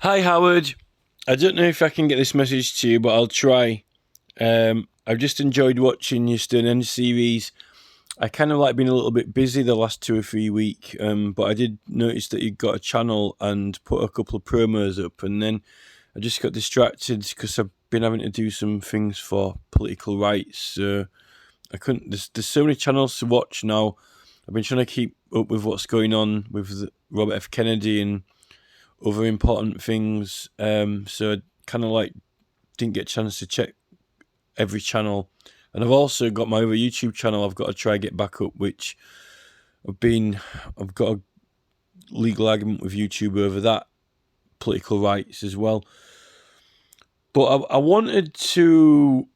Hi, Howard. I don't know if I can get this message to you, but I'll try. I've just enjoyed watching your Stonehenge series. I kind of like been a little bit busy the last 2 or 3 weeks, but I did notice that you got a channel and put a couple of promos up, and then I just got distracted because I've been having to do some things for political rights. So I couldn't. There's so many channels to watch now. I've been trying to keep up with what's going on with Robert F. Kennedy and other important things. So I kind of like didn't get a chance to check every channel. And I've also got my other YouTube channel I've got to try and get back up, which I've got a legal argument with YouTube over that, political rights as well. But I wanted to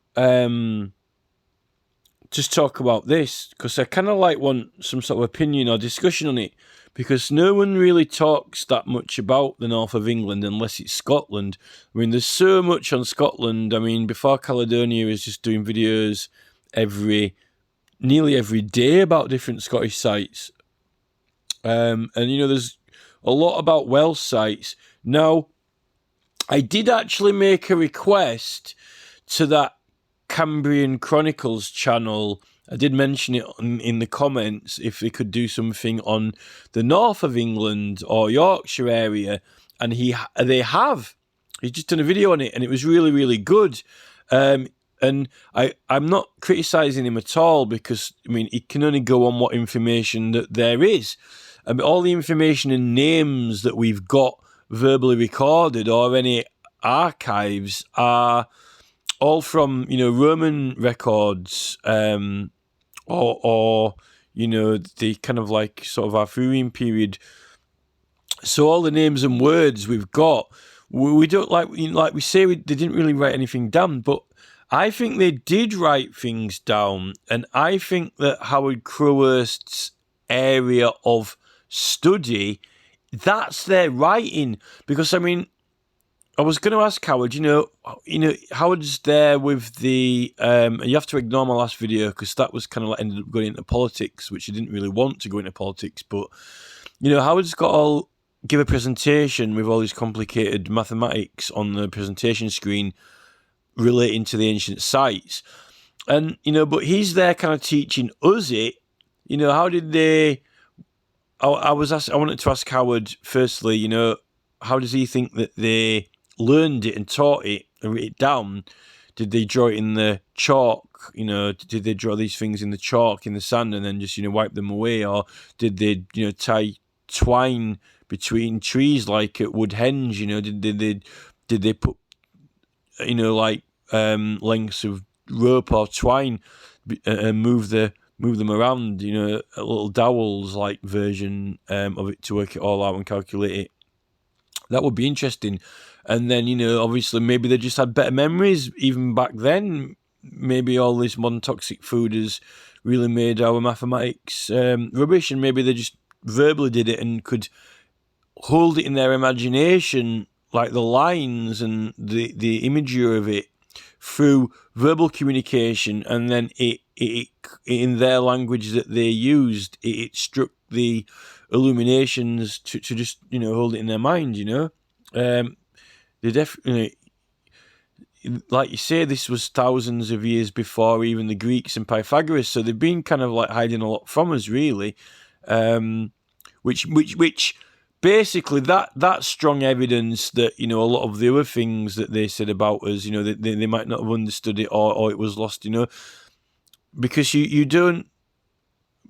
just talk about this because I kind of like want some sort of opinion or discussion on it, because no one really talks that much about the north of England unless it's Scotland. I mean, there's so much on Scotland. I mean, Before Caledonia is just doing videos nearly every day about different Scottish sites. And there's a lot about Welsh sites. Now, I did actually make a request to that Cambrian Chronicles channel. I did mention it in the comments if they could do something on the north of England or Yorkshire area, and they have. He's just done a video on it, and it was really, really good. And I'm not criticising him at all, because I mean, it can only go on what information that there is. I mean, all the information and names that we've got verbally recorded or any archives are all from Roman records, or the kind of like sort of Arthurian period. So all the names and words we've got, we don't like we say they didn't really write anything down, but I think they did write things down, and I think that Howard Crowhurst's area of study, that's their writing. Because I mean, I was going to ask Howard, Howard's there with the, and you have to ignore my last video because that was kind of like ended up going into politics, which he didn't really want to go into politics. But, Howard's give a presentation with all these complicated mathematics on the presentation screen relating to the ancient sites. And, but he's there kind of teaching us it. How did they, I wanted to ask Howard firstly, how does he think that they learned it and taught it and wrote it down? Did they draw it in the chalk? Did they draw these things in the chalk, in the sand, and then just wipe them away? Or did they tie twine between trees like at Woodhenge? Did they put lengths of rope or twine and move them around? A little dowels like version of it to work it all out and calculate it. That would be interesting. And then, obviously, maybe they just had better memories even back then. Maybe all this modern toxic food has really made our mathematics rubbish, and maybe they just verbally did it and could hold it in their imagination, like the lines and the imagery of it, through verbal communication, and then it in their language that they used, it struck the illuminations to just hold it in their mind. They definitely, like you say, this was thousands of years before even the Greeks and Pythagoras, so they've been kind of like hiding a lot from us, really. Which basically that's strong evidence that a lot of the other things that they said about us, they might not have understood it, or it was lost, because you don't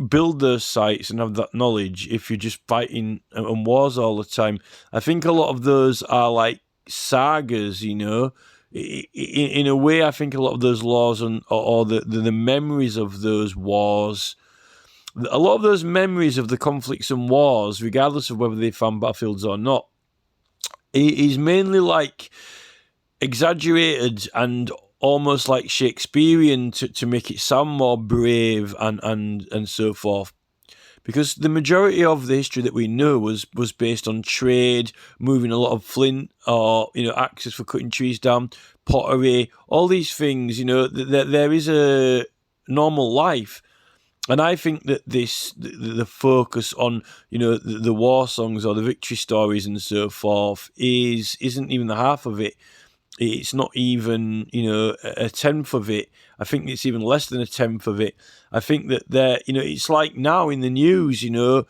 build those sites and have that knowledge if you're just fighting on wars all the time. I think a lot of those are like sagas, in a way. I think a lot of those laws or the memories of those wars, a lot of those memories of the conflicts and wars, regardless of whether they found battlefields or not, is mainly like exaggerated and almost like Shakespearean to make it sound more brave and so forth. Because the majority of the history that we know was based on trade, moving a lot of flint or axes for cutting trees down, pottery, all these things. There is a normal life, And I think that the focus on, the war songs or the victory stories and so forth isn't even the half of it. It's not even, a tenth of it. I think it's even less than a tenth of it. I think that it's like now in the news, you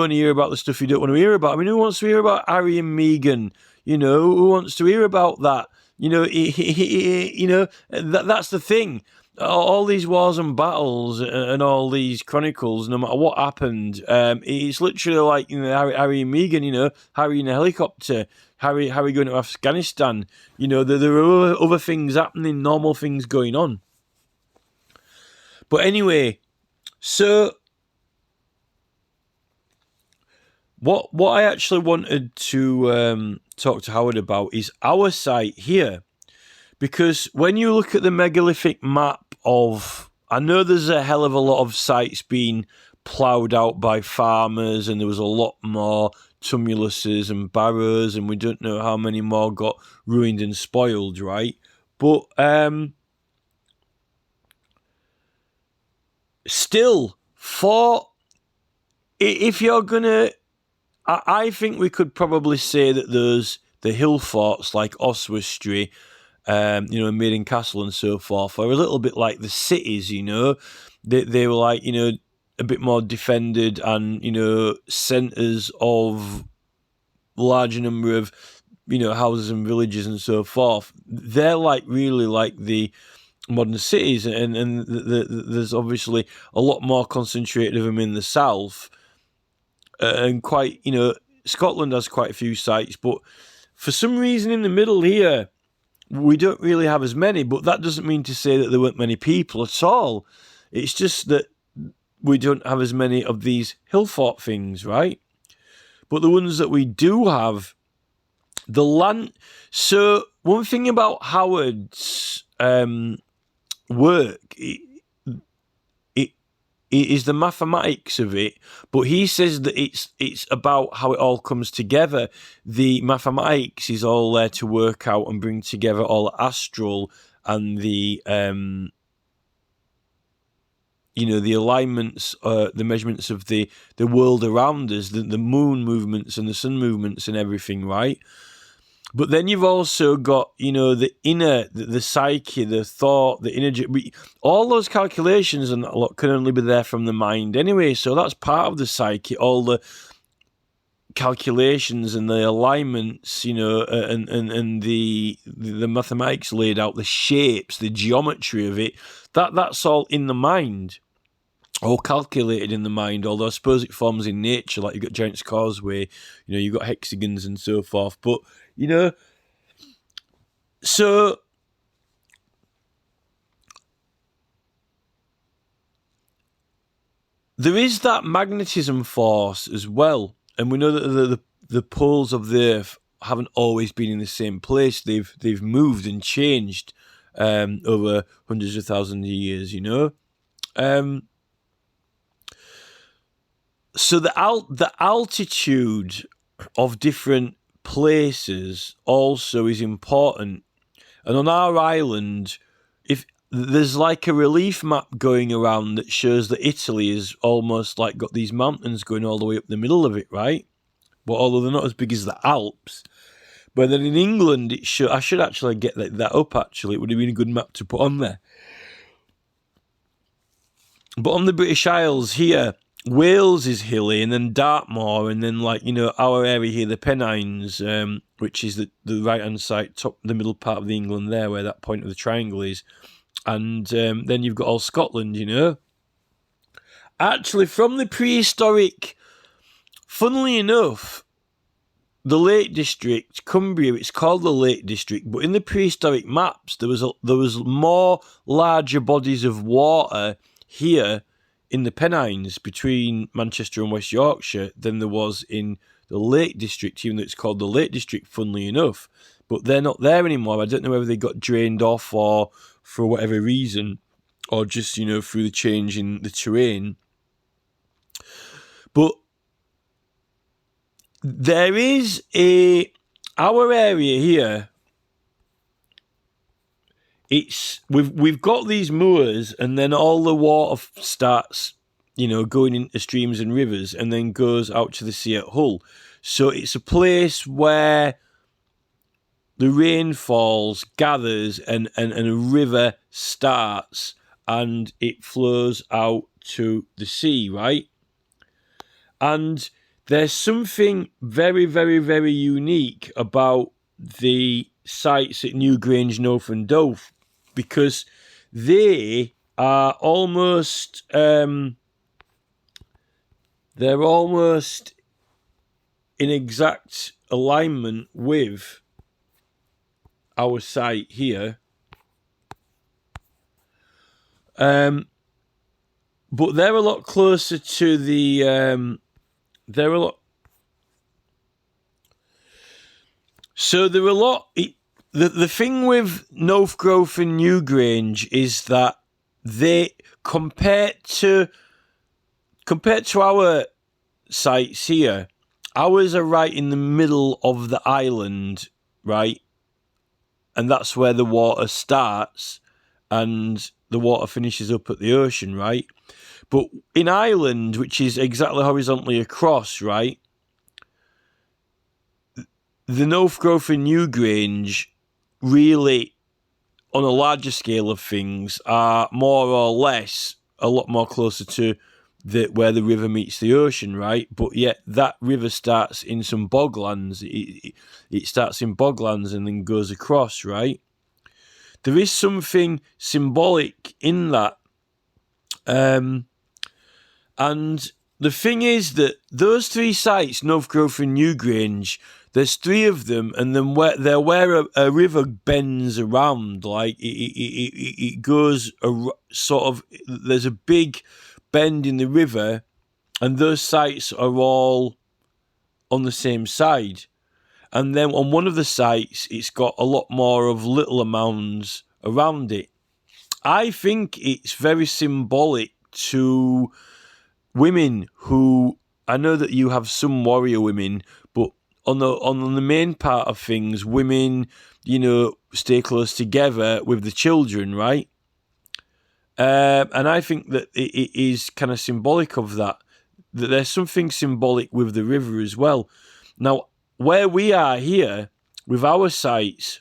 only hear about the stuff you don't want to hear about. I mean, who wants to hear about Harry and Meghan? Who wants to hear about that? That's the thing. All these wars and battles and all these chronicles, no matter what happened, it's literally like, Harry and Meghan, Harry in a helicopter, Harry going to Afghanistan. There are other things happening, normal things going on. But anyway, so what I actually wanted to talk to Howard about is our site here. Because when you look at the megalithic map I know there's a hell of a lot of sites being ploughed out by farmers, and there was a lot more tumuluses and barrows, and we don't know how many more got ruined and spoiled, right? But still, if you're gonna, I think we could probably say that there's the hill forts like Oswestry, Maiden Castle and so forth, are a little bit like the cities, They were like, a bit more defended and, centres of larger number of, houses and villages and so forth. They're like really like the modern cities, and there's obviously a lot more concentrated of them in the south, and quite, Scotland has quite a few sites, but for some reason in the middle here, we don't really have as many, but that doesn't mean to say that there weren't many people at all. It's just that we don't have as many of these hill fort things, right? But the ones that we do have, the land... So, one thing about Howard's work, it is the mathematics of it, but he says that it's about how it all comes together. The mathematics is all there to work out and bring together all the astral and the the alignments, the measurements of the world around us, the moon movements and the sun movements and everything, right? But then you've also got, the inner, the psyche, the thought, the energy. All those calculations and that lot can only be there from the mind anyway. So that's part of the psyche, all the calculations and the alignments, and the mathematics laid out, the shapes, the geometry of it. That's all in the mind, all calculated in the mind. Although I suppose it forms in nature, like you've got Giant's Causeway, you've got hexagons and so forth. But so there is that magnetism force as well, and we know that the poles of the Earth haven't always been in the same place. They've moved and changed over hundreds of thousands of years. So the altitude of different places also is important. And on our island, if there's like a relief map going around that shows that Italy is almost like got these mountains going all the way up the middle of it, right? But although they're not as big as the Alps. But then in England, I should actually get that up, actually. It would have been a good map to put on there. But on the British Isles here, Wales is hilly, and then Dartmoor, and then our area here, the Pennines, which is the right-hand side, top, the middle part of the England there, where that point of the triangle is. And then you've got all Scotland, Actually, from the prehistoric, funnily enough, the Lake District, Cumbria, it's called the Lake District, but in the prehistoric maps, there was more larger bodies of water here in the Pennines between Manchester and West Yorkshire than there was in the Lake District, even though it's called the Lake District, funnily enough. But they're not there anymore. I don't know whether they got drained off or for whatever reason, or just, through the change in the terrain. But there is our area here we've got these moors, and then all the water starts, going into streams and rivers, and then goes out to the sea at Hull. So it's a place where the rain falls, gathers, and a river starts, and it flows out to the sea, right? And there's something very, very, very unique about the sites at Newgrange, North and Dove, because they are almost they're almost in exact alignment with our site here. But they're a lot closer to the The thing with Northgrove and Newgrange is that they compared to our sites here, ours are right in the middle of the island, right? And that's where the water starts and the water finishes up at the ocean, right? But in Ireland, which is exactly horizontally across, right, the Northgrove and Newgrange really, on a larger scale of things, are more or less a lot more closer to where the river meets the ocean, right? But yet that river starts in some boglands. It starts in boglands and then goes across, right? There is something symbolic in that. And the thing is that those three sites, Northgrove and Newgrange, there's three of them, and then they're where a river bends around, like it goes sort of. There's a big bend in the river, and those sites are all on the same side. And then on one of the sites, it's got a lot more of littler mounds around it. I think it's very symbolic to women who, I know that you have some warrior women, but on the main part of things, women, stay close together with the children, right? And I think that it is kind of symbolic of that there's something symbolic with the river as well. Now, where we are here with our sites,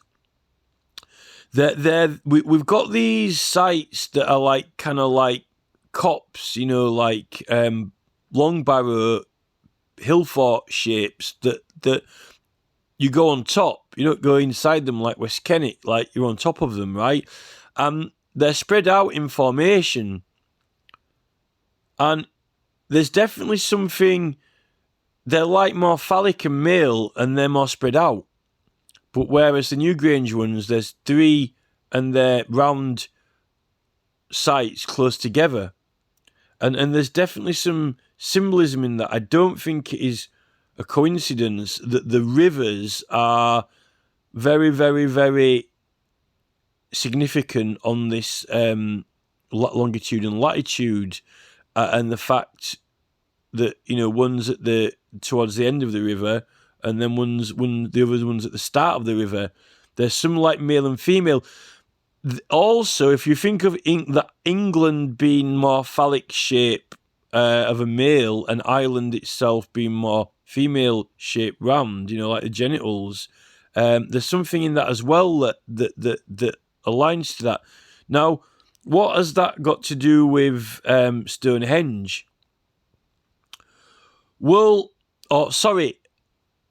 we've got these sites that are like kind of like cops, like long barrow, hill fort shapes that you go on top. You don't go inside them like West Kennet, like you're on top of them, right? They're spread out in formation, and there's definitely something. They're like more phallic and male, and they're more spread out. But whereas the Newgrange ones, there's three, and they're round sites close together. And there's definitely some symbolism in that. I don't think it is a coincidence that the rivers are very, very, very significant on this longitude and latitude, and the fact that one's towards the end of the river, and then the other one's at the start of the river. There's some like male and female. Also, if you think of England being more phallic shape of a male, and Ireland itself being more female shape round, like the genitals, there's something in that as well that aligns to that. Now, what has that got to do with Stonehenge? Well, sorry,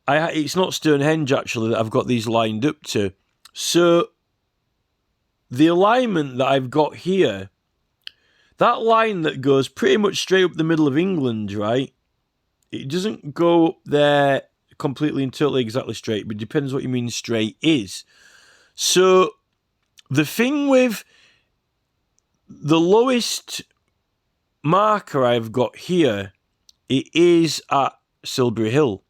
it's not Stonehenge actually that I've got these lined up to. So the alignment that I've got here, that line that goes pretty much straight up the middle of England, right? It doesn't go up there completely and totally exactly straight, but it depends what you mean straight is. So the thing with the lowest marker I've got here, it is at Silbury Hill,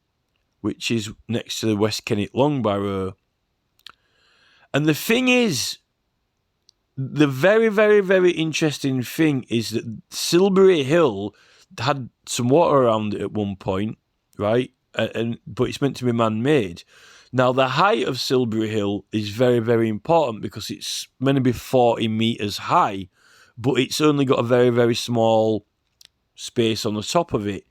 which is next to the West Kennet Long Barrow. And the thing is, the very, very, very interesting thing is that Silbury Hill had some water around it at one point, right? But it's meant to be man-made. Now, the height of Silbury Hill is very, very important because it's meant to be 40 metres high, but it's only got a very, very small space on the top of it.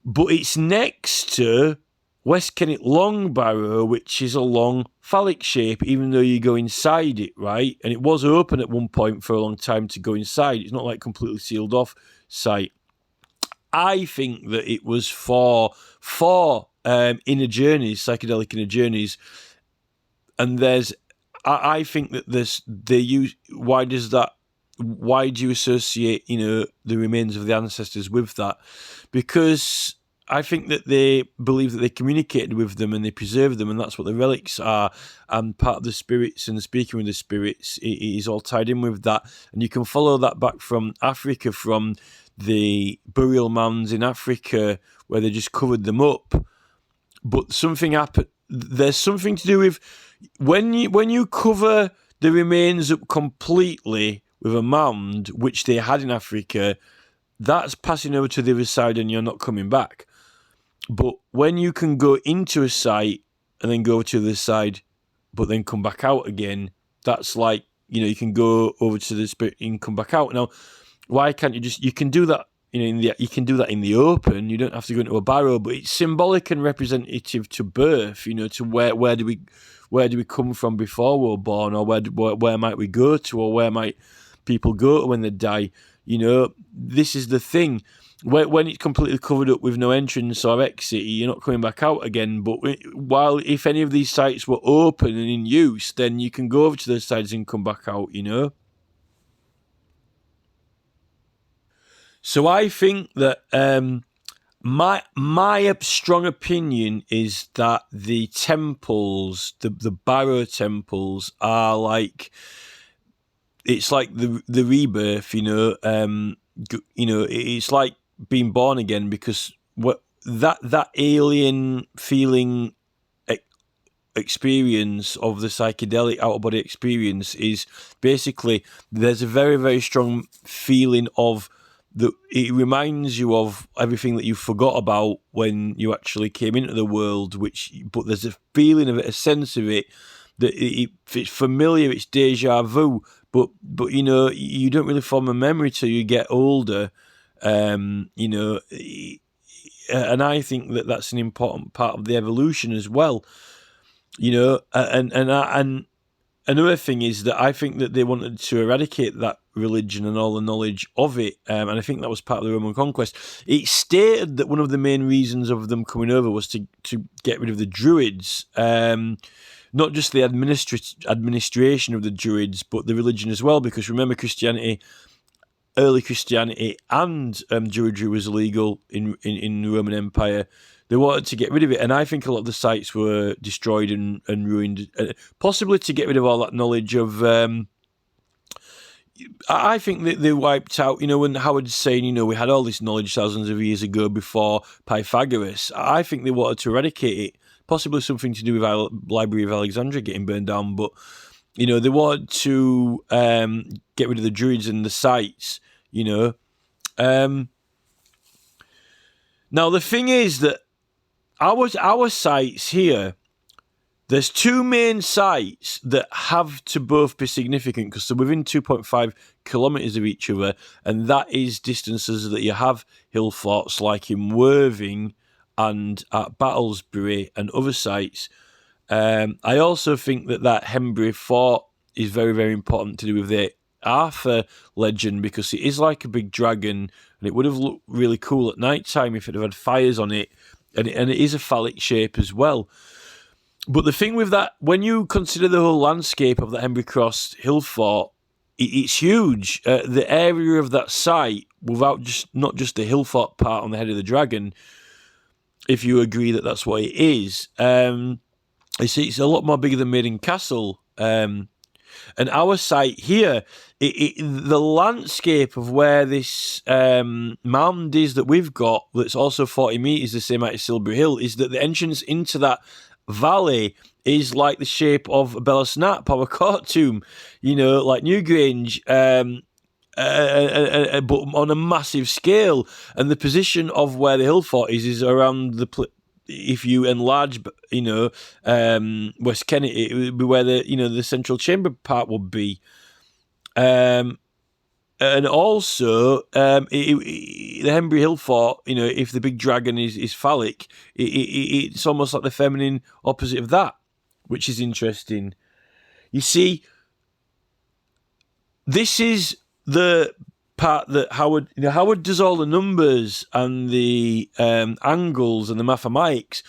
But it's next to West Kennet Long Barrow, which is a long phallic shape, even though you go inside it, right? And it was open at one point for a long time to go inside. It's not like completely sealed off site. I think that it was for inner journeys, psychedelic inner journeys, and I think that why do you associate, the remains of the ancestors with that? Because I think that they believe that they communicated with them and they preserved them, and that's what the relics are. And part of the spirits and speaking with the spirits is all tied in with that. And you can follow that back from Africa, from the burial mounds in Africa, where they just covered them up. But something happened. There's something to do with when you cover the remains up completely with a mound, which they had in Africa, that's passing over to the other side and you're not coming back. But when you can go into a site and then go to the other side, but then come back out again, that's like, you can go over to the spirit and come back out. Now, why can't you can do that, you can do that in the open. You don't have to go into a barrow, but it's symbolic and representative to birth, to where do we come from before we were born, or where might we go to, or where might people go to when they die. This is the thing. When it's completely covered up with no entrance or exit, you're not coming back out again. But if any of these sites were open and in use, then you can go over to those sides and come back out, So I think that my strong opinion is that the temples, the barrow temples, are like, it's like the rebirth, it's like being born again, because that alien feeling experience of the psychedelic out-of-body experience is basically, there's a very, very strong feeling of it reminds you of everything that you forgot about when you actually came into the world, but there's a feeling of it, a sense of it, that it's familiar, it's deja vu, but you don't really form a memory till you get older, and I think that that's an important part of the evolution as well, and another thing is that I think that they wanted to eradicate that religion and all the knowledge of it, and I think that was part of the Roman conquest. It's stated that one of the main reasons of them coming over was to get rid of the Druids, not just the administration of the Druids, but the religion as well, because remember, early Christianity and Druidry was illegal in the Roman Empire. They wanted to get rid of it, and I think a lot of the sites were destroyed and ruined, possibly to get rid of all that knowledge of... I think that they wiped out, when Howard's saying, we had all this knowledge thousands of years ago before Pythagoras. I think they wanted to eradicate it, possibly something to do with our Library of Alexandria getting burned down, but, they wanted to get rid of the Druids and the sites, Now, the thing is that our sites here, there's two main sites that have to both be significant because they're within 2.5 kilometres of each other, and that is distances that you have hill forts like in Worthing and at Battlesbury and other sites. I also think that Henbury Fort is very, very important to do with the Arthur legend, because it is like a big dragon, and it would have looked really cool at night time if it had fires on it, and it is a phallic shape as well. But the thing with that, when you consider the whole landscape of the Henbury Cross Hill Fort, it's huge. The area of that site, without not just the hill fort part on the head of the dragon, if you agree that that's what it is, it's a lot more bigger than Maiden Castle. And our site here, the landscape of where this mound is that we've got, that's also 40 metres, the same height as Silbury Hill, is that the entrance into that valley is like the shape of Bella Snap or a court tomb, like Newgrange, but on a massive scale. And the position of where the hill fort is around the if you enlarge, West Kennet, it would be where the central chamber part would be. And also, the Henbury Hill Fort, if the big dragon is phallic, it's almost like the feminine opposite of that, which is interesting. You see, this is the part that Howard does all the numbers and the angles and the mathematics.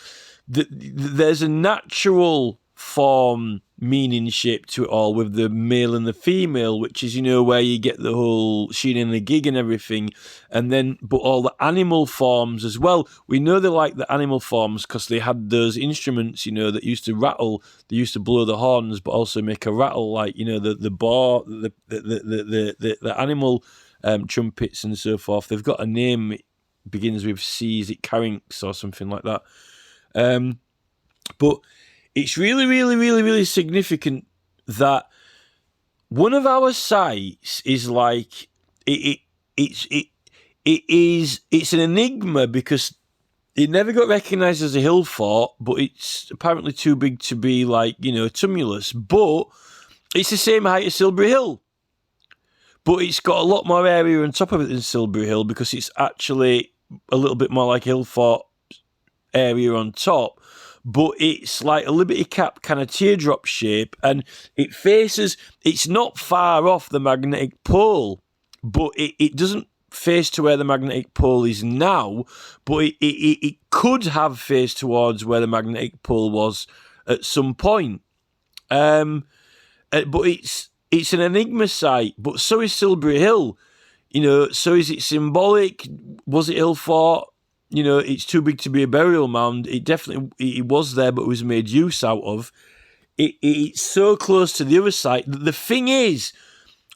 There's a natural form, meaning shape to it all with the male and the female, which is where you get the whole sheen and the gig and everything, and then but all the animal forms as well. We know they like the animal forms because they had those instruments that used to rattle. They used to blow the horns but also make a rattle, like the boar, the animal trumpets and so forth. They've got a name. It begins with C. Is it Carynx or something like that? But it's really, really, really, really significant that one of our sites is like it's an enigma because it never got recognised as a hill fort, but it's apparently too big to be like a tumulus. But it's the same height as Silbury Hill, but it's got a lot more area on top of it than Silbury Hill because it's actually a little bit more like a hill fort area on top. But it's like a Liberty Cap kind of teardrop shape, and it's not far off the magnetic pole, but it doesn't face to where the magnetic pole is now, but it could have faced towards where the magnetic pole was at some point. But it's an enigma site, but so is Silbury Hill. So is it symbolic? Was it hill fort? It's too big to be a burial mound. It was there, but it was made use out of. It's so close to the other site. The thing is,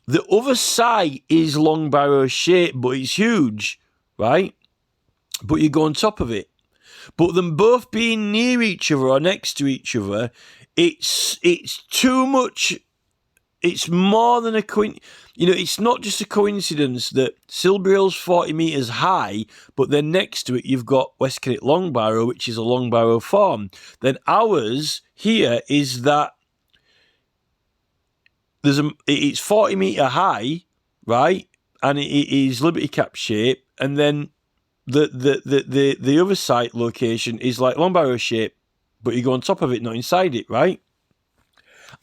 the other site is long barrow shaped, but it's huge, right? But you go on top of it. But them both being near each other or next to each other, it's too much. It's more than a coincidence. It's not just a coincidence that Silbury Hill's 40 metres high, but then next to it you've got West Kennet Long Barrow, which is a long barrow form. Then ours here is that it's 40 metre high, right? And it is Liberty Cap shape, and then the other site location is like long barrow shape, but you go on top of it, not inside it, right?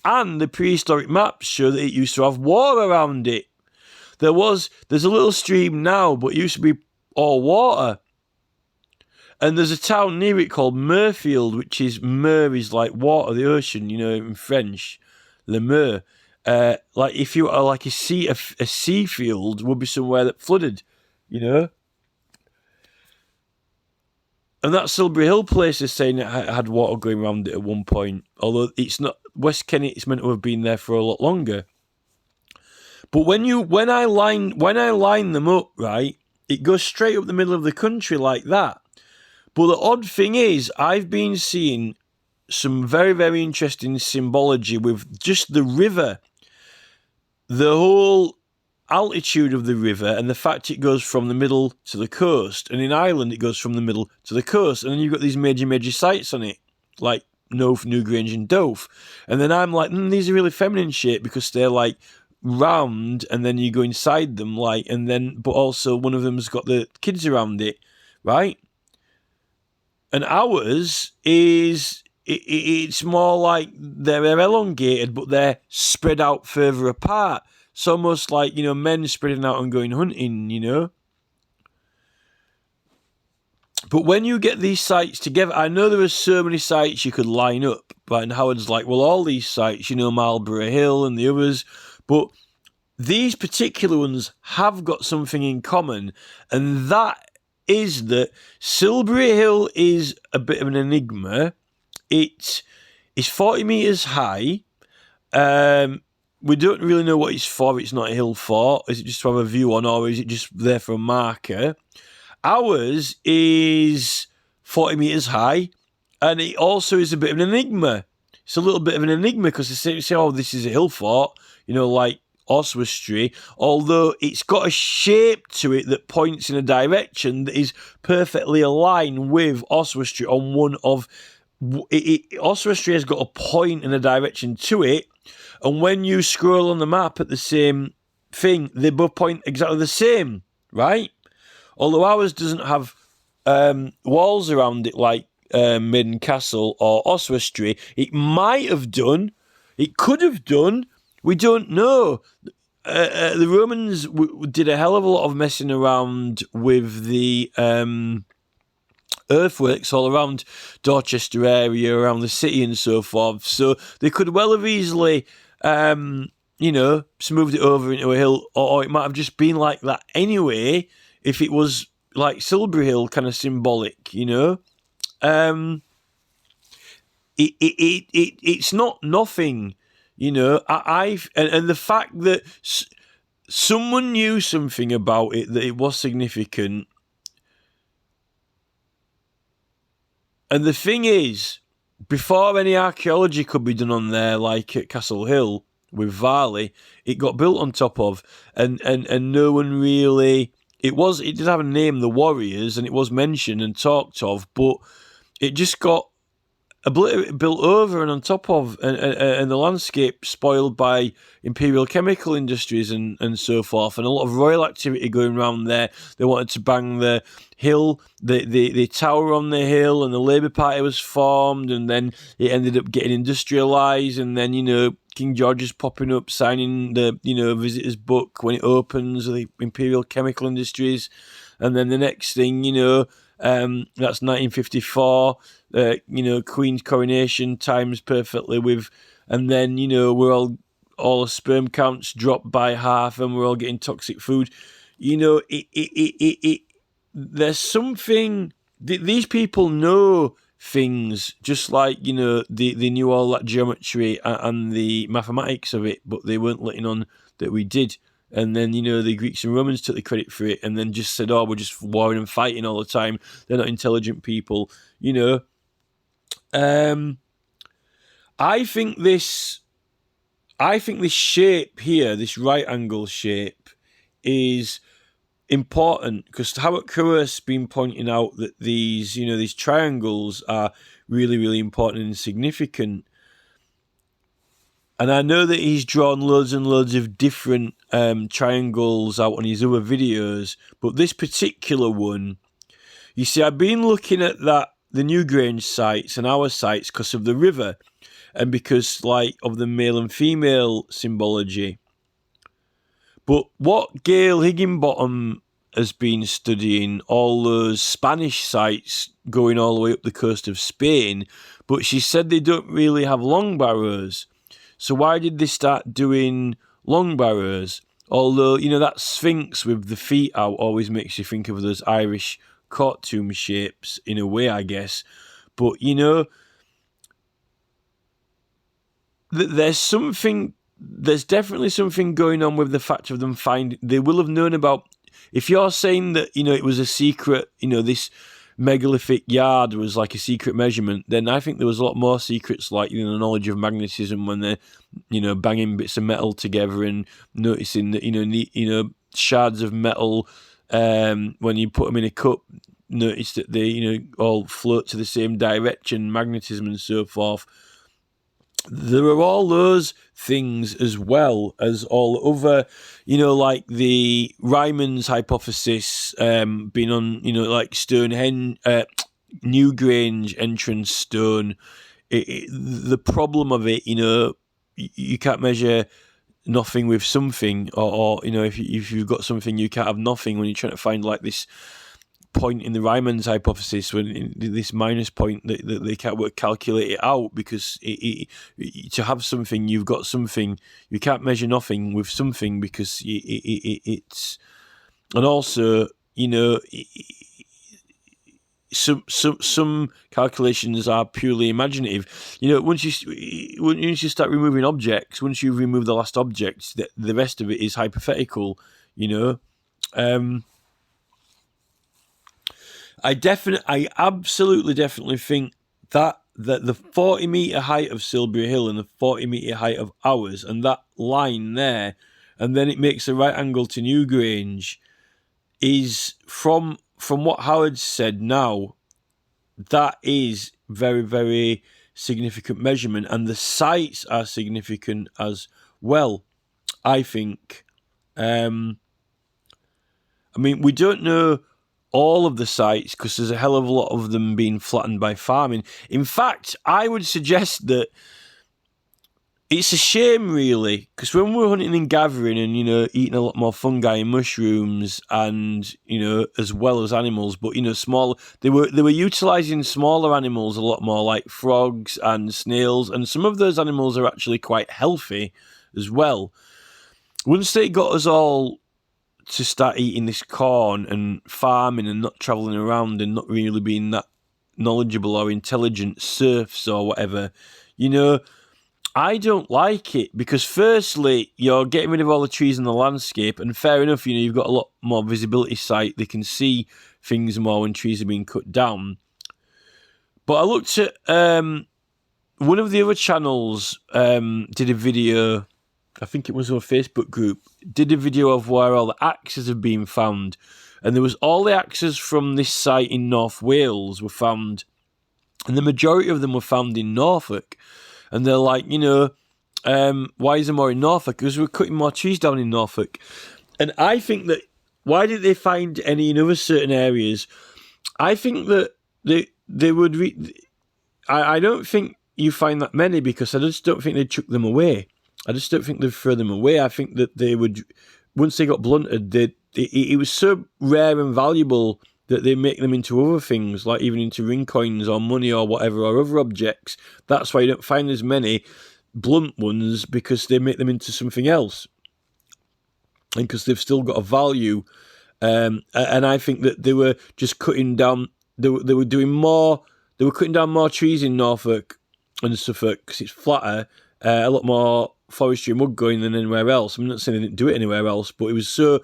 And the prehistoric maps show that it used to have water around it. There's a little stream now, but it used to be all water. And there's a town near it called Merfield, which is Mer is like water, the ocean, in French, Le Mer. Like if you are like a sea field would be somewhere that flooded, And that Silbury Hill place is saying it had water going around it at one point, although it's not. West Kennet is meant to have been there for a lot longer. But when I line them up, right, it goes straight up the middle of the country like that. But the odd thing is, I've been seeing some very, very interesting symbology with just the river, the whole altitude of the river, and the fact it goes from the middle to the coast. And in Ireland, it goes from the middle to the coast. And then you've got these major sites on it, like Noaf, Newgrange and Dove. And then I'm like, these are really feminine shape because they're like round, and then you go inside them, like, and then, but also one of them's got the kids around it, right? And ours is, it's more like they're elongated, but they're spread out further apart. It's almost like, men spreading out and going hunting, But when you get these sites together, I know there are so many sites you could line up, right? And Howard's like, well, all these sites, Marlborough Hill and the others, but these particular ones have got something in common, and that is that Silbury Hill is a bit of an enigma. It is 40 metres high. We don't really know what it's for. It's not a hill fort. Is it just to have a view on, or is it just there for a marker? Ours is 40 metres high, and it also is a bit of an enigma. It's a little bit of an enigma because they say, oh, this is a hill fort, like Oswestry, although it's got a shape to it that points in a direction that is perfectly aligned with Oswestry on one of... Oswestry has got a point in a direction to it, and when you scroll on the map at the same thing, they both point exactly the same, right? Although ours doesn't have walls around it like Maiden Castle or Oswestry, it might have done, it could have done, we don't know. The Romans did a hell of a lot of messing around with the earthworks all around Dorchester area, around the city and so forth, so they could well have easily smoothed it over into a hill, or it might have just been like that anyway, if it was like Silbury Hill kind of symbolic, it's not nothing, and the fact that someone knew something about it, that it was significant. And the thing is, before any archaeology could be done on there, like at Castle Hill with Varley, it got built on top of, and no one really... It did have a name, the Warriors, and it was mentioned and talked of, but it just got built over and on top of, and the landscape spoiled by Imperial Chemical Industries and so forth, and a lot of royal activity going around there. They wanted to bang the hill, the tower on the hill, and the Labour Party was formed, and then it ended up getting industrialised, and then, King George is popping up, signing the, visitor's book when it opens, the Imperial Chemical Industries, and then the next thing, that's 1954, Queen's coronation times perfectly with, and then, we're all the sperm counts dropped by half, and we're all getting toxic food. There's something, these people know things, just like, they knew all that geometry and the mathematics of it, but they weren't letting on that we did. And then, the Greeks and Romans took the credit for it and then just said, oh, we're just warring and fighting all the time. They're not intelligent people, I think this shape here, this right angle shape, is important because Howard Crowhurst's been pointing out that these triangles are really, really important and significant. And I know that he's drawn loads and loads of different triangles out on his other videos, but this particular one, you see, I've been looking at the Newgrange sites and our sites because of the river and because of the male and female symbology. But what Gail Higginbottom has been studying, all those Spanish sites going all the way up the coast of Spain, but she said they don't really have long barrows. So why did they start doing long barrows? Although, that Sphinx with the feet out always makes you think of those Irish court tomb shapes in a way, I guess. But, there's definitely something going on with the fact of them they will have known about, if you're saying that, it was a secret, this megalithic yard was like a secret measurement, then I think there was a lot more secrets, like, the knowledge of magnetism when they're, banging bits of metal together and noticing that, shards of metal, when you put them in a cup, notice that they, all float to the same direction, magnetism and so forth. There are all those things as well as all other, like the Ryman's hypothesis being on, like Stonehenge, Newgrange entrance stone. The problem of it, you can't measure nothing with something, or if you've got something, you can't have nothing when you're trying to find like this point in the Ryman's hypothesis, when this minus point that they can't calculate it out, because to have something, you've got something. You can't measure nothing with something because it's, and also some calculations are purely imaginative. Once you start removing objects, once you remove the last object, the rest of it is hypothetical. I absolutely definitely think that the 40 metre height of Silbury Hill and the 40 metre height of ours, and that line there, and then it makes a right angle to Newgrange, is from what Howard said now, that is very, very significant measurement, and the sites are significant as well, I think. I mean, we don't know all of the sites because there's a hell of a lot of them being flattened by farming. In fact, I would suggest that it's a shame, really, because when we're hunting and gathering and, eating a lot more fungi and mushrooms and, as well as animals, but, small, they were utilising smaller animals a lot more, like frogs and snails, and some of those animals are actually quite healthy as well. Once they got us all to start eating this corn and farming and not travelling around and not really being that knowledgeable or intelligent serfs or whatever, I don't like it because firstly, you're getting rid of all the trees in the landscape, and fair enough, you've got a lot more visibility sight. They can see things more when trees are being cut down. But I looked at one of the other channels did a video, I think it was on a Facebook group, did a video of where all the axes have been found. And there was all the axes from this site in North Wales were found, and the majority of them were found in Norfolk. And they're like, why is there more in Norfolk? Because we're cutting more trees down in Norfolk. And I think that, why didn't they find any in other certain areas? I think that they would... I don't think you find that many, because I just don't think they'd chuck them away. I just don't think they'd throw them away. I think that they would, once they got blunted, it was so rare and valuable that they make them into other things, like even into ring coins or money or whatever, or other objects. That's why you don't find as many blunt ones, because they make them into something else. And because they've still got a value. And I think that they were just cutting down, they were doing more, they were cutting down more trees in Norfolk and Suffolk because it's flatter, a lot more forestry and wood going than anywhere else. I'm not saying they didn't do it anywhere else, but it was so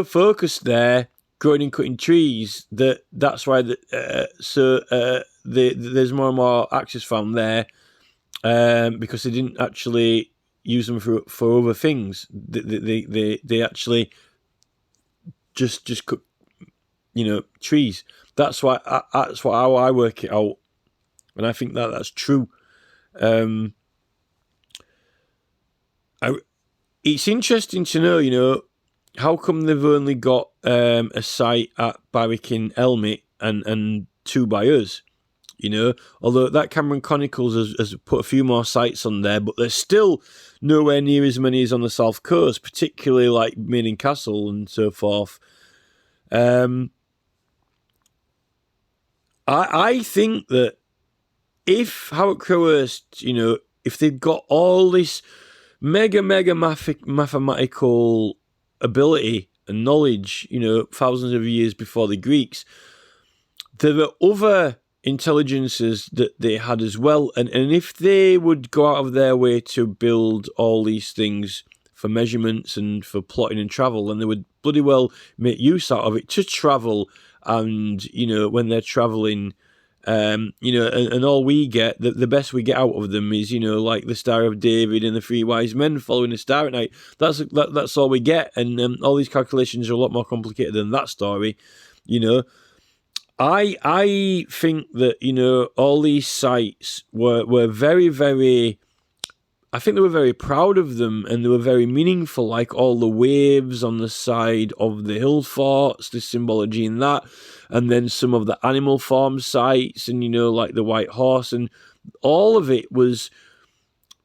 focused there, growing and cutting trees, that's why there's more and more axes found there, because they didn't actually use them for other things. They actually just cut, trees. That's how I work it out, and I think that's true. It's interesting to know, how come they've only got a site at Barwick in Elmet and two by us, Although that Cameron Chronicles has put a few more sites on there, but there's still nowhere near as many as on the south coast, particularly like Maiden Castle and so forth. I think that if Howard Crowhurst, if they've got all this mega mathematical ability and knowledge, thousands of years before the Greeks, there were other intelligences that they had as well. And if they would go out of their way to build all these things for measurements and for plotting and travel, then they would bloody well make use out of it to travel. And, when they're traveling, and all we get, the best we get out of them is, like the Star of David and the three wise men following the star at night. That's all we get. And all these calculations are a lot more complicated than that story, I think that, all these sites were very, very, I think they were very proud of them, and they were very meaningful, like all the waves on the side of the hill forts, the symbology in that, and then some of the animal farm sites, and, like the White Horse, and all of it was,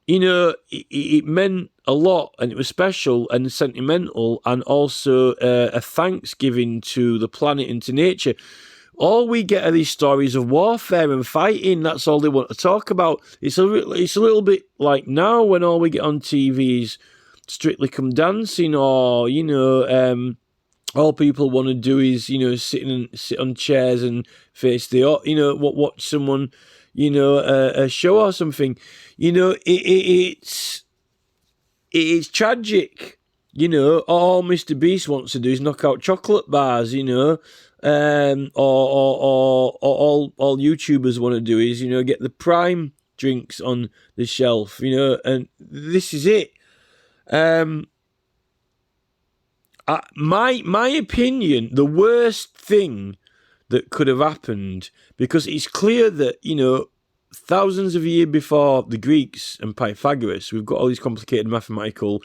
it meant a lot, and it was special and sentimental, and also a thanksgiving to the planet and to nature. All we get are these stories of warfare and fighting. That's all they want to talk about. It's a little bit like now when all we get on TV is Strictly Come Dancing, or all people want to do is sit on chairs and face the watch someone a show or something. It's tragic. All Mr. Beast wants to do is knock out chocolate bars. Or all YouTubers want to do is, get the prime drinks on the shelf, and this is it. my opinion, the worst thing that could have happened, because it's clear that, thousands of years before the Greeks and Pythagoras, we've got all these complicated mathematical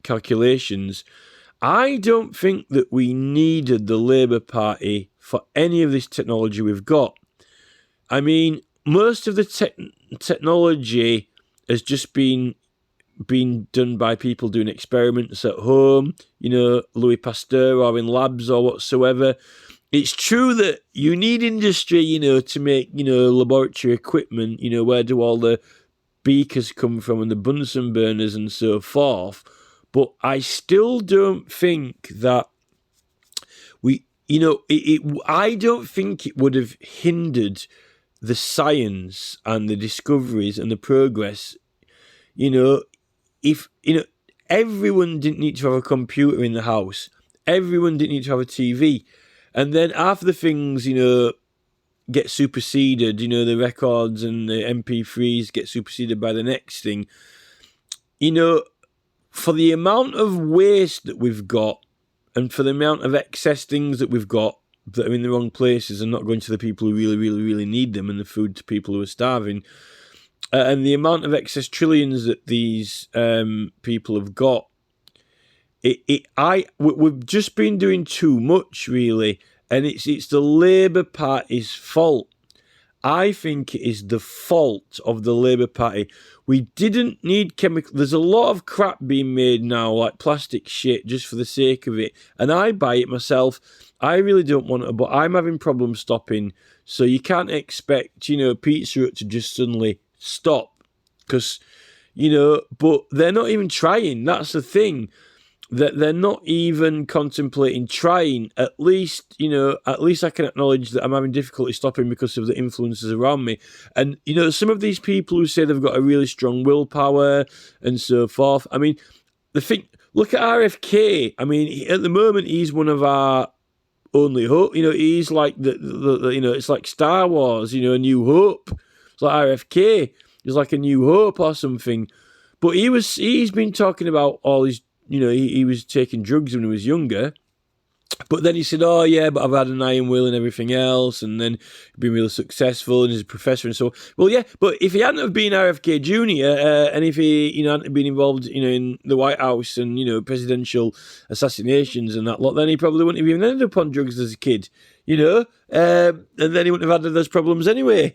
calculations. I don't think that we needed the Labour Party for any of this technology we've got. I mean, most of the technology has just been done by people doing experiments at home, Louis Pasteur, or in labs or whatsoever. It's true that you need industry, to make, laboratory equipment, where do all the beakers come from and the Bunsen burners and so forth. But I still don't think that I don't think it would have hindered the science and the discoveries and the progress, if, everyone didn't need to have a computer in the house. Everyone didn't need to have a TV. And then after the things, get superseded, the records and the MP3s get superseded by the next thing, for the amount of waste that we've got and for the amount of excess things that we've got that are in the wrong places and not going to the people who really, really, really need them, and the food to people who are starving, and the amount of excess trillions that these people have got, we've just been doing too much, really, and it's the Labour Party's fault. I think it is the fault of the Labour Party. We didn't need chemical. There's a lot of crap being made now, like plastic shit, just for the sake of it. And I buy it myself. I really don't want it, but I'm having problems stopping. So you can't expect, Pizza Hut to just suddenly stop. Because, but they're not even trying. That's the thing. That they're not even contemplating trying. At least I can acknowledge that I'm having difficulty stopping because of the influences around me. And, some of these people who say they've got a really strong willpower and so forth. I mean, look at RFK. I mean, at the moment, he's one of our only hope. He's like the it's like Star Wars, A New Hope. It's like RFK. He's like A New Hope or something. But he's been talking about all his, he was taking drugs when he was younger. But then he said, oh, yeah, but I've had an iron will and everything else, and then been really successful, and he's a professor and so on. Well, yeah, but if he hadn't have been RFK Jr., and if he, hadn't been involved, in the White House and, presidential assassinations and that lot, then he probably wouldn't have even ended up on drugs as a kid, and then he wouldn't have had those problems anyway.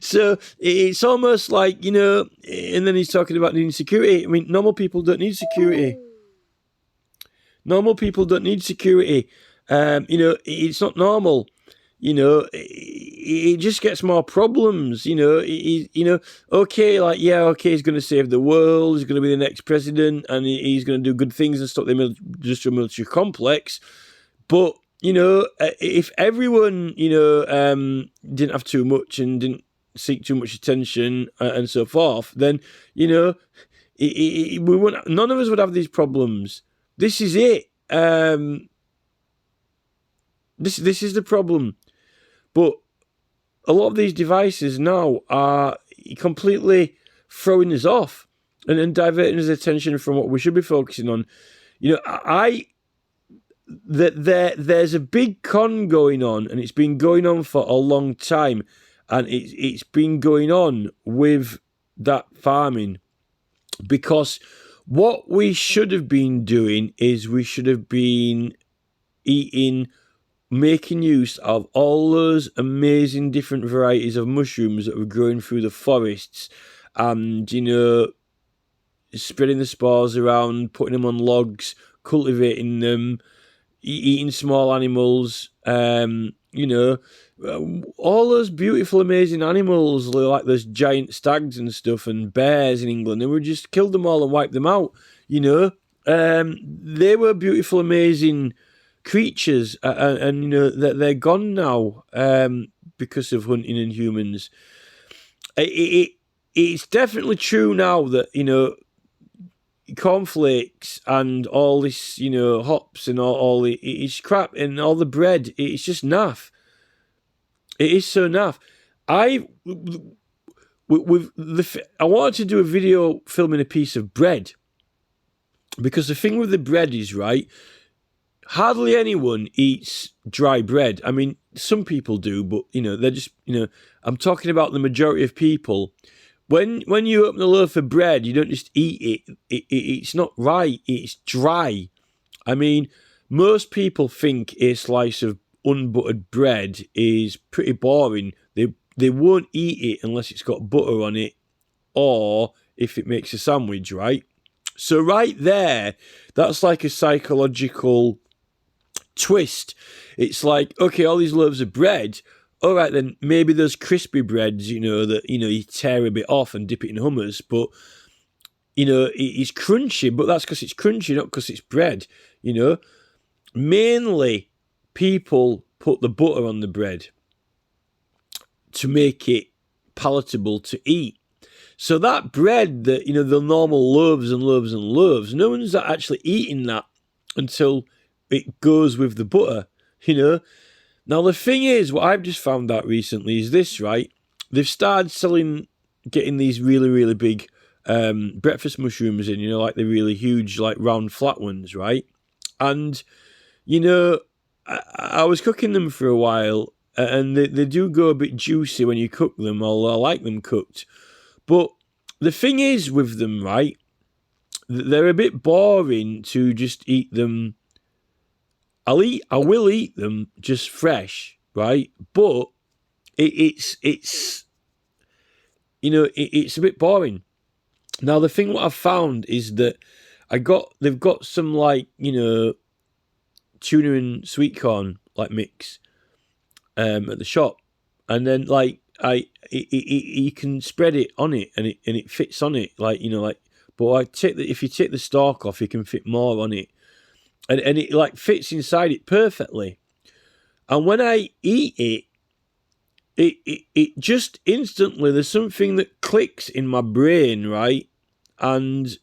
So it's almost like, and then he's talking about needing security. I mean, normal people don't need security. Normal people don't need security. It's not normal. It just gets more problems. Okay, he's going to save the world. He's going to be the next president, and he's going to do good things and stop the industrial military complex. But if everyone didn't have too much and didn't seek too much attention and so forth, then we wouldn't. None of us would have these problems. This is it. This is the problem. But a lot of these devices now are completely throwing us off and diverting us attention from what we should be focusing on. There's a big con going on, and it's been going on for a long time, and it's been going on with that farming, because what we should have been doing is we should have been making use of all those amazing different varieties of mushrooms that were growing through the forests, and, spreading the spores around, putting them on logs, cultivating them, eating small animals, all those beautiful, amazing animals, like those giant stags and stuff and bears in England, and we just killed them all and wiped them out, They were beautiful, amazing creatures, and they're gone now because of hunting and humans. It's definitely true now that, cornflakes and all this, hops and all it's crap, and all the bread, it's just naff. It is so naff. I wanted to do a video filming a piece of bread, Because the thing with the bread is, right, hardly anyone eats dry bread. I mean, some people do, but, they're just, I'm talking about the majority of people. When you open a loaf of bread, you don't just eat it. It's not right. It's dry. I mean, most people think a slice of unbuttered bread is pretty boring. They won't eat it unless it's got butter on it, or if it makes a sandwich, right? So right there, that's like a psychological twist. It's like, okay, all these loaves of bread, all right, then maybe those crispy breads, that you tear a bit off and dip it in hummus, but it's crunchy, but that's because it's crunchy, not because it's bread. Mainly people put the butter on the bread to make it palatable to eat. So that bread that, the normal loaves and loaves and loaves, no one's actually eating that until it goes with the butter, Now, the thing is, what I've just found out recently is this, right? They've started getting these really, really big breakfast mushrooms in, like the really huge, like round flat ones, right? And, I was cooking them for a while, and they do go a bit juicy when you cook them, although I like them cooked. But the thing is with them, right, they're a bit boring to just eat them. I will eat them just fresh, right? But it's it's a bit boring. Now the thing what I've found is that they've got some like tuna and sweet corn like mix at the shop, and then like you can spread it on it and it fits on it but if you take the stalk off, you can fit more on it. And it like fits inside it perfectly. And when I eat it just instantly, there's something that clicks in my brain, right? And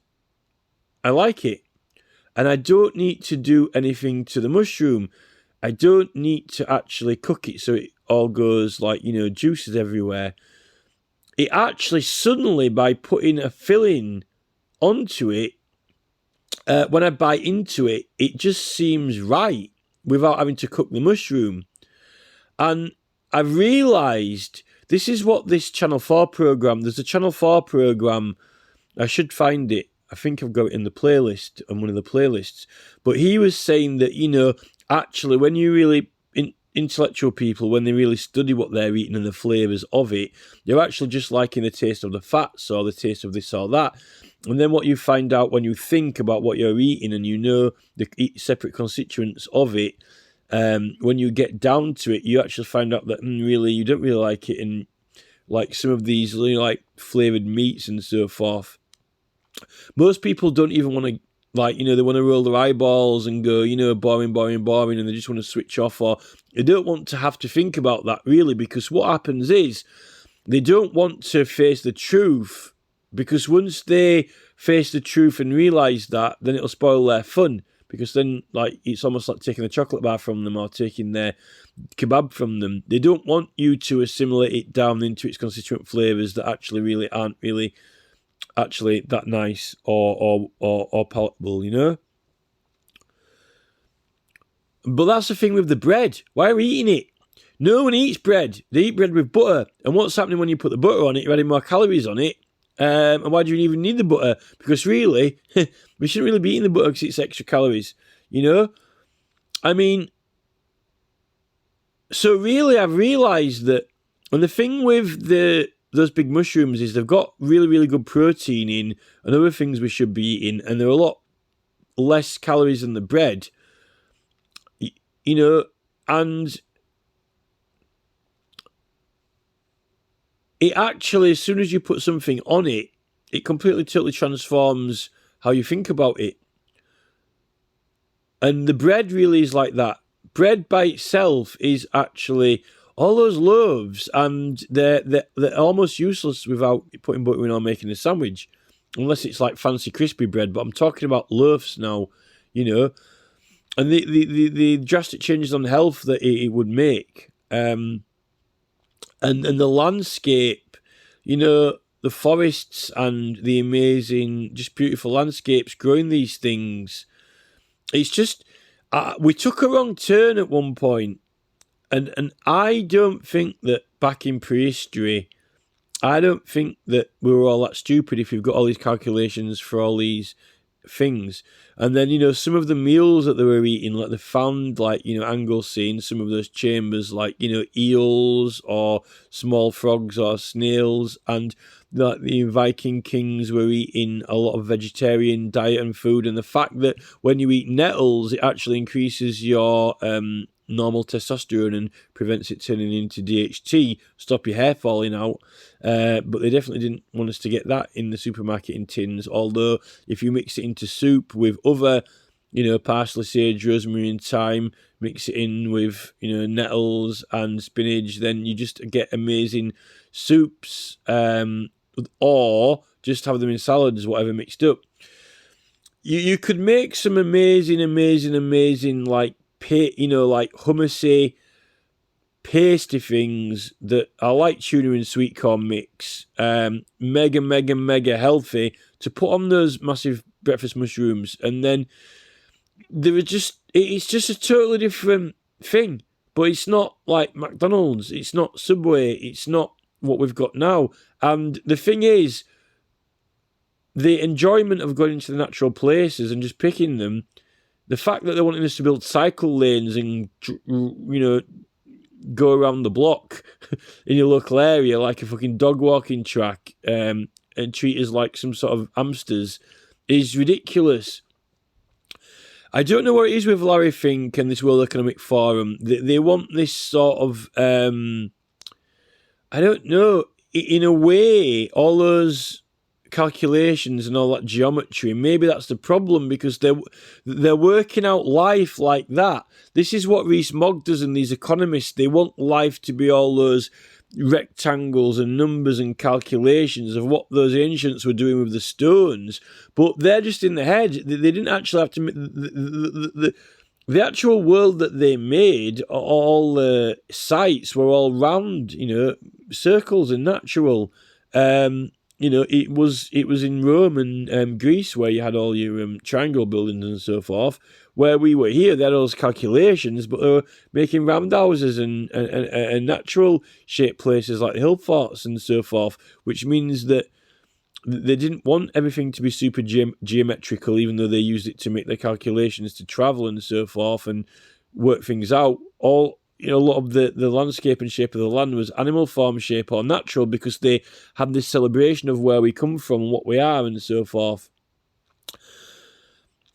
I like it. And I don't need to do anything to the mushroom. I don't need to actually cook it so it all goes like, juices everywhere. It actually suddenly, by putting a filling onto it, when I bite into it, it just seems right without having to cook the mushroom. And I realised this is what this Channel 4 programme, there's a Channel 4 programme, I should find it, I think I've got it in the playlist, on one of the playlists, but he was saying that, actually when you really, intellectual people, when they really study what they're eating and the flavours of it, they're actually just liking the taste of the fats or the taste of this or that. And then what you find out when you think about what you're eating and the separate constituents of it, when you get down to it, you actually find out that really you don't really like it. And like some of these like flavoured meats and so forth, most people don't even want to, like, they want to roll their eyeballs and go, boring, and they just want to switch off, or they don't want to have to think about that really, because what happens is they don't want to face the truth. Because once they face the truth and realise that, then it'll spoil their fun. Because then, like, it's almost like taking a chocolate bar from them or taking their kebab from them. They don't want you to assimilate it down into its constituent flavours that actually really aren't really actually that nice or palatable, But that's the thing with the bread. Why are we eating it? No one eats bread. They eat bread with butter. And what's happening when you put the butter on it? You're adding more calories on it. And why do you even need the butter? Because really, we shouldn't really be eating the butter because it's extra calories, I mean, so really I've realised that, and the thing with those big mushrooms is they've got really, really good protein in and other things we should be eating, and they're a lot less calories than the bread, and it actually, as soon as you put something on it, it completely, totally transforms how you think about it. And the bread really is like that. Bread by itself is actually all those loaves, and they're almost useless without putting butter in or making a sandwich, unless it's like fancy crispy bread. But I'm talking about loaves now, and the drastic changes on health that it would make. And the landscape, the forests and the amazing, just beautiful landscapes growing these things. It's just, we took a wrong turn at one point, and I don't think that back in prehistory, I don't think that we were all that stupid if you've got all these calculations for all these things. And then, some of the meals that they were eating, like they found, like, Anglesey in some of those chambers, like, eels or small frogs or snails. And like the Viking kings were eating a lot of vegetarian diet and food. And the fact that when you eat nettles, it actually increases your normal testosterone and prevents it turning into DHT, stop your hair falling out. But they definitely didn't want us to get that in the supermarket in tins. Although if you mix it into soup with other, parsley, sage, rosemary and thyme, mix it in with, nettles and spinach, then you just get amazing soups, or just have them in salads, whatever mixed up. You could make some amazing, like like hummusy, pasty things that are like tuna and sweet corn mix, mega healthy, to put on those massive breakfast mushrooms, and then it's just a totally different thing. But it's not like McDonald's, it's not Subway, it's not what we've got now. And the thing is, the enjoyment of going into the natural places and just picking them, the fact that they're wanting us to build cycle lanes and, go around the block in your local area like a fucking dog walking track, and treat us like some sort of hamsters, is ridiculous. I don't know what it is with Larry Fink and this World Economic Forum. They want this sort of, I don't know, in a way, all those calculations and all that geometry, maybe that's the problem, because they're working out life like that. This is what Rees-Mogg does, and these economists, they want life to be all those rectangles and numbers and calculations of what those ancients were doing with the stones, but they're just in the head. They didn't actually have to. The actual world that they made, all the sites were all round, circles and natural. It was in Rome and Greece where you had all your triangle buildings and so forth. Where we were here, they had those calculations, but they were making roundhouses and natural shaped places like the hill forts and so forth, which means that they didn't want everything to be super geometrical, even though they used it to make their calculations to travel and so forth and work things out. A lot of the landscape and shape of the land was animal form, shape, or natural, because they had this celebration of where we come from and what we are and so forth.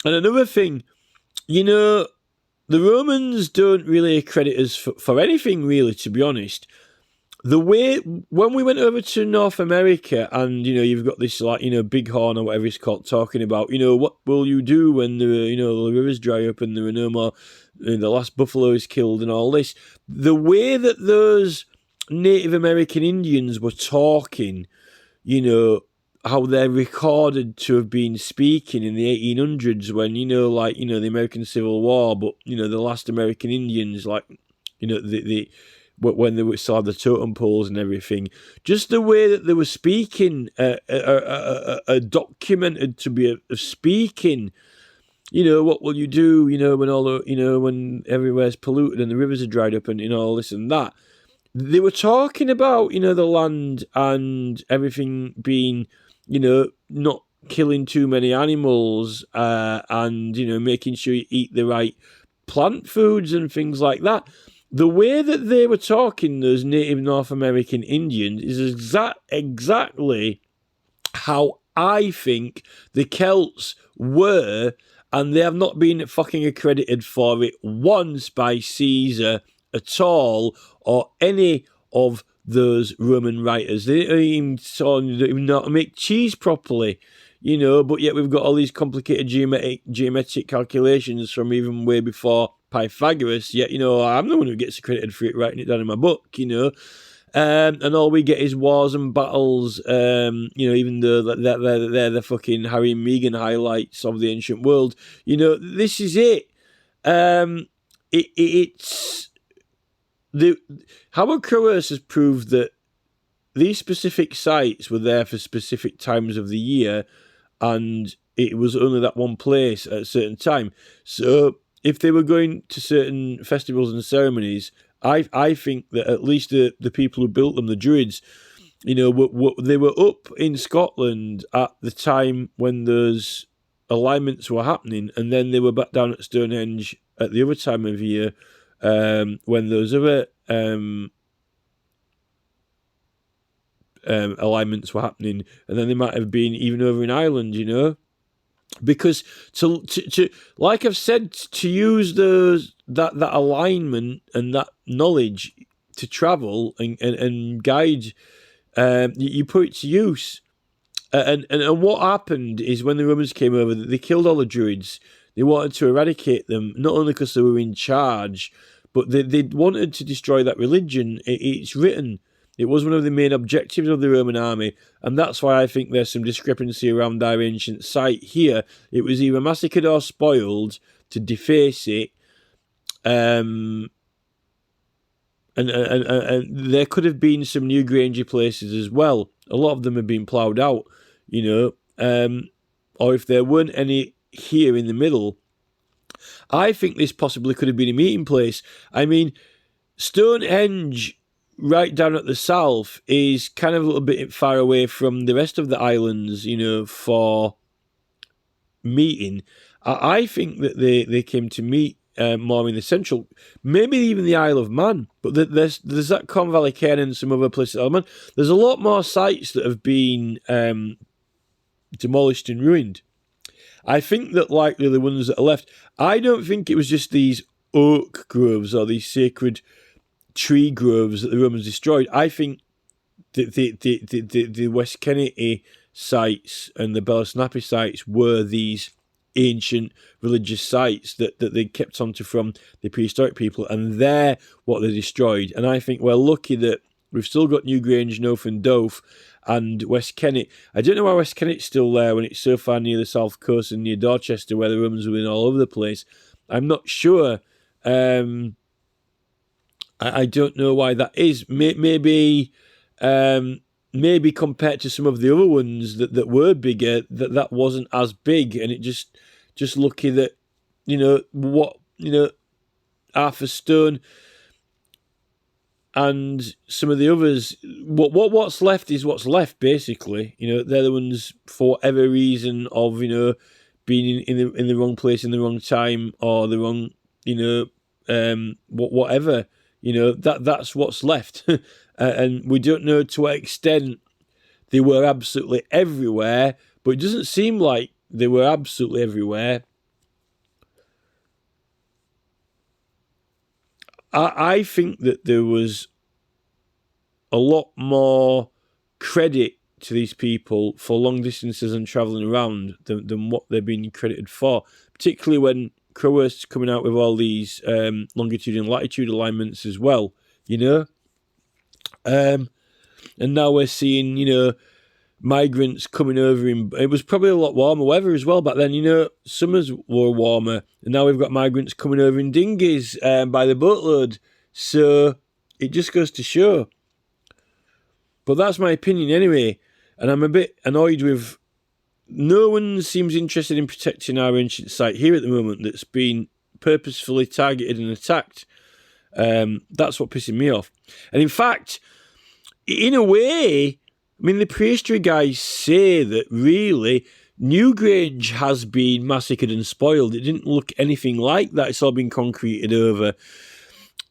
And another thing, the Romans don't really accredit us for anything, really, to be honest. The way, when we went over to North America and, you've got this, like, bighorn or whatever it's called, talking about, what will you do when the rivers dry up and there are no more, the last buffalo is killed and all this. The way that those Native American Indians were talking, how they're recorded to have been speaking in the 1800s when, the American Civil War, but, the last American Indians, like, when they saw the totem poles and everything, just the way that they were speaking, documented to be a speaking. What will you do? When when everywhere's polluted and the rivers are dried up and all this and that. They were talking about the land and everything being not killing too many animals, and making sure you eat the right plant foods and things like that. The way that they were talking, those native North American Indians, is exactly how I think the Celts were, and they have not been fucking accredited for it once by Caesar at all, or any of those Roman writers. They don't even know how to make cheese properly, but yet we've got all these complicated geometric calculations from even way before Pythagoras, yet, I'm the one who gets accredited for it, writing it down in my book, and all we get is wars and battles, even though they're the fucking Harry and Meghan highlights of the ancient world. This is it. It's... Howard Crowhurst has proved that these specific sites were there for specific times of the year, and it was only that one place at a certain time. So if they were going to certain festivals and ceremonies, I think that at least the people who built them, the Druids, they were up in Scotland at the time when those alignments were happening, and then they were back down at Stonehenge at the other time of year when those other alignments were happening, and then they might have been even over in Ireland, because to like I've said, to use that alignment and that knowledge to travel and guide, you put it to use. And what happened is when the Romans came over, they killed all the Druids. They wanted to eradicate them, not only because they were in charge, but they wanted to destroy that religion. It's written. It was one of the main objectives of the Roman army, and that's why I think there's some discrepancy around our ancient site here. It was either massacred or spoiled to deface it, and there could have been some New Grangey places as well. A lot of them have been ploughed out, or if there weren't any here in the middle, I think this possibly could have been a meeting place. I mean, Stonehenge, right down at the south, is kind of a little bit far away from the rest of the islands, for meeting. I think that they came to meet more in the central, maybe even the Isle of Man. But there's that Corn Valley Cairn and some other places. There's a lot more sites that have been demolished and ruined. I think that likely the ones that are left, I don't think it was just these oak groves or these sacred tree groves that the Romans destroyed. I think the West Kennedy sites and the Belasnappy sites were these ancient religious sites that they kept onto from the prehistoric people, and they're what they destroyed. And I think we're lucky that we've still got Newgrange, Noaf and Dove and West Kennet. I don't know why West Kennet's still there when it's so far near the south coast and near Dorchester, where the Romans were in all over the place. I'm not sure. I don't know why that is. Maybe compared to some of the other ones that were bigger, that wasn't as big, and it just lucky that Arthur Stone and some of the others. What's left is what's left, basically. They're the ones for whatever reason of being in the wrong place in the wrong time or the wrong whatever. That's what's left. And we don't know to what extent they were absolutely everywhere, but it doesn't seem like they were absolutely everywhere. I think that there was a lot more credit to these people for long distances and travelling around than what they're being credited for, particularly when Crowhurst's coming out with all these longitude and latitude alignments as well, and now we're seeing, migrants coming over it was probably a lot warmer weather as well back then, summers were warmer, and now we've got migrants coming over in dinghies by the boatload, so it just goes to show. But that's my opinion anyway, and I'm a bit annoyed with no one seems interested in protecting our ancient site here at the moment that's been purposefully targeted and attacked. That's what pissing me off. And in fact, in a way, the prehistory guys say that really Newgrange has been massacred and spoiled. It didn't look anything like that. It's all been concreted over.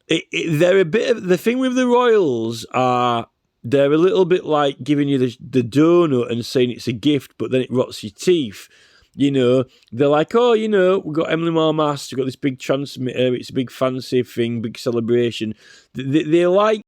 They're a bit of, the thing with the royals are, they're a little bit like giving you the donut and saying it's a gift, but then it rots your teeth. They're like, we've got Emily Moore Mast, we've got this big transmitter, it's a big fancy thing, big celebration. They like